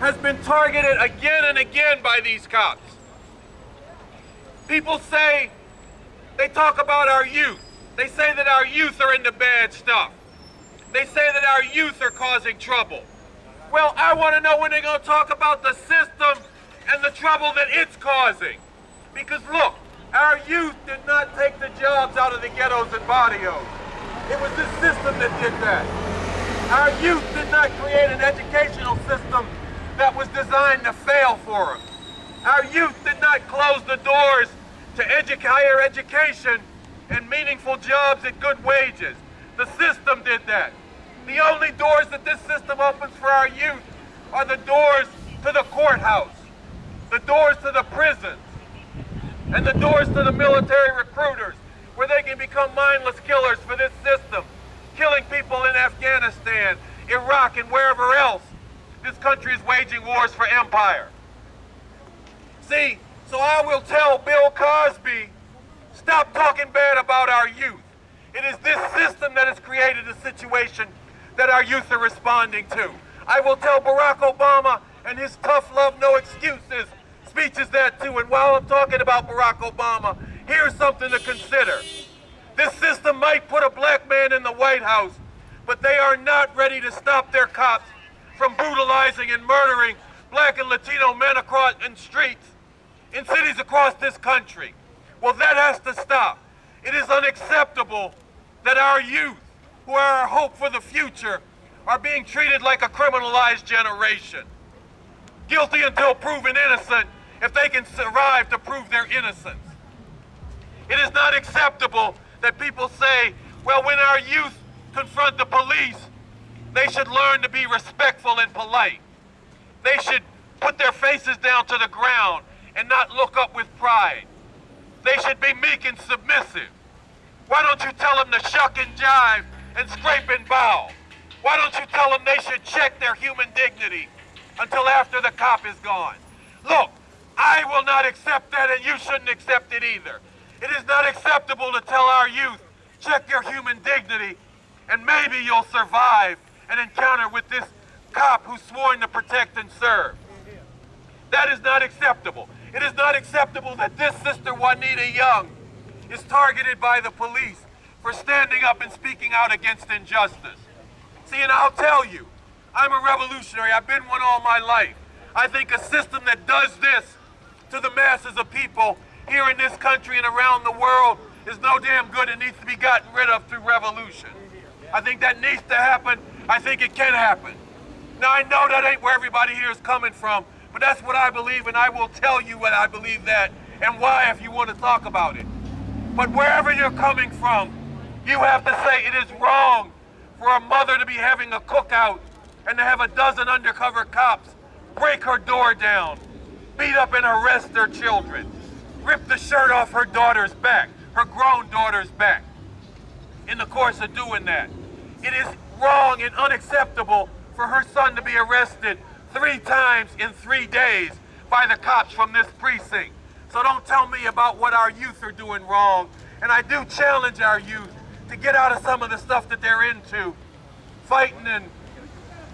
has been targeted again and again by these cops. People say, they talk about our youth. They say that our youth are into bad stuff. They say that our youth are causing trouble. Well, I want to know when they're going to talk about the system and the trouble that it's causing. Because look, our youth did not take the jobs out of the ghettos and barrios. It was this system that did that. Our youth did not create an educational system that was designed to fail for them. Our youth did not close the doors to higher education and meaningful jobs at good wages. The system did that. The only doors that this system opens for our youth are the doors to the courthouse, the doors to the prisons, and the doors to the military recruiters, where they can become mindless killers for this system, killing people in Afghanistan, Iraq, and wherever else this country is waging wars for empire. See, so I will tell Bill Cosby, stop talking bad about our youth. It is this system that has created a situation that our youth are responding to. I will tell Barack Obama and his tough love, no excuses speeches that too. And while I'm talking about Barack Obama, here's something to consider. This system might put a black man in the White House, but they are not ready to stop their cops from brutalizing and murdering black and Latino men across in streets, in cities across this country. Well, that has to stop. It is unacceptable that our youth, who are our hope for the future, are being treated like a criminalized generation. Guilty until proven innocent, if they can survive to prove their innocence. It is not acceptable that people say, well, when our youth confront the police, they should learn to be respectful and polite. They should put their faces down to the ground and not look up with pride. They should be meek and submissive. Why don't you tell them to shuck and jive and scrape and bow? Why don't you tell them they should check their human dignity until after the cop is gone? Look, I will not accept that, and you shouldn't accept it either. It is not acceptable to tell our youth, check your human dignity, and maybe you'll survive an encounter with this cop who's sworn to protect and serve. That is not acceptable. It is not acceptable that this sister Juanita Young is targeted by the police for standing up and speaking out against injustice. See, and I'll tell you, I'm a revolutionary. I've been one all my life. I think a system that does this to the masses of people here in this country and around the world is no damn good. It needs to be gotten rid of through revolution. I think that needs to happen. I think it can happen. Now, I know that ain't where everybody here is coming from, but that's what I believe, and I will tell you what I believe that and why if you want to talk about it. But wherever you're coming from, you have to say it is wrong for a mother to be having a cookout and to have a dozen undercover cops break her door down, beat up and arrest her children, rip the shirt off her daughter's back, her grown daughter's back, in the course of doing that. It is wrong and unacceptable for her son to be arrested 3 times in 3 days by the cops from this precinct. So don't tell me about what our youth are doing wrong. And I do challenge our youth to get out of some of the stuff that they're into, fighting and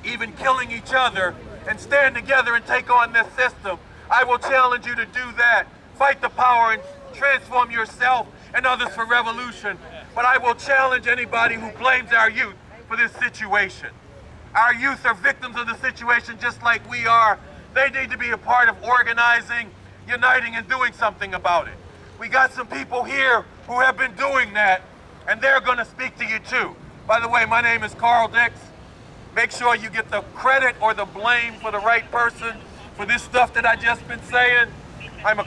even killing each other, and stand together and take on this system. I will challenge you to do that. Fight the power and transform yourself and others for revolution. But I will challenge anybody who blames our youth for this situation. Our youth are victims of the situation just like we are. They need to be a part of organizing, uniting, and doing something about it. We got some people here who have been doing that, and they're going to speak to you too. By the way, my name is Carl Dix. Make sure you get the credit or the blame for the right person for this stuff that I just been saying. I'm a